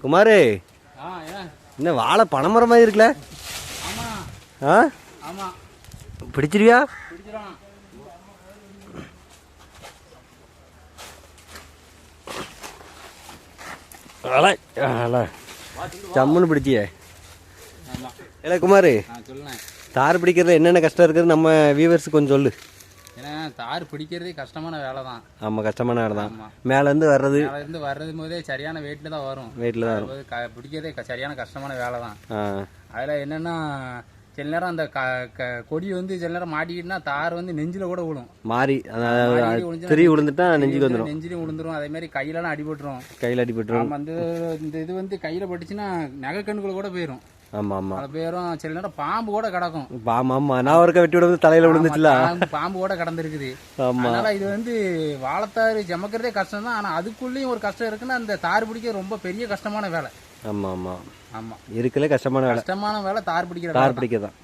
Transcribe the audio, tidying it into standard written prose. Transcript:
குமாரு, என்ன வாழை பனைமரம் மாதிரி இருக்குல்ல? ஆ, பிடிச்சிருவியா? சம்முன்னு பிடிச்சியே. இல்லை குமாரு, தார் பிடிக்கிறதுல என்னென்ன கஷ்டம் இருக்குது நம்ம வியூவர்ஸுக்கு கொஞ்சம் சொல்லு. ஏன்னா தார் பிடிக்கிறதே கஷ்டமான வேலை தான். ஆமாம், கஷ்டமான வேலை தான். மேலேருந்து வர்றது போதே சரியான வெயிட்டில் தான் வரும். பிடிக்கிறதே சரியான கஷ்டமான வேலை தான். அதில் என்னென்னா சில நேரம் அந்த கொடி வந்து சில நேரம் மாட்டிக்கிட்டுனா தார் வந்து நெஞ்சில் கூட விழும். மாறி விழுந்துட்டா நெஞ்சுக்கு வந்துடும். நெஞ்சிலையும் விழுந்துரும். அதே மாதிரி கையிலலாம் அடிபட்டுரும். கையில் அடிபட்டுரும். இந்த இது வந்து கையில் பட்டுச்சுன்னா நகை கண்ணுக்குள்ள கூட போயிடும். ஆமா ஆமா, அது பேரும் சில நேரம் பாம்பு கூட கிடக்கும். ஆமா ஆமா, நான் ஒருக்க வெட்டி விட தலையில விழுந்துச்சுல, பாம்பு கூட கடந்திருக்குது. அதனால இது வந்து வாழைத்தாறு ஜமக்கிறதே கஷ்டம் தான். ஆனா அதுக்குள்ளேயும் ஒரு கஷ்டம் இருக்குன்னா அந்த தார் பிடிக்க ரொம்ப பெரிய கஷ்டமான வேலை. ஆமா ஆமா ஆமா, இருக்கல கஷ்டமான வேலை. தார் பிடிக்கிறதான்.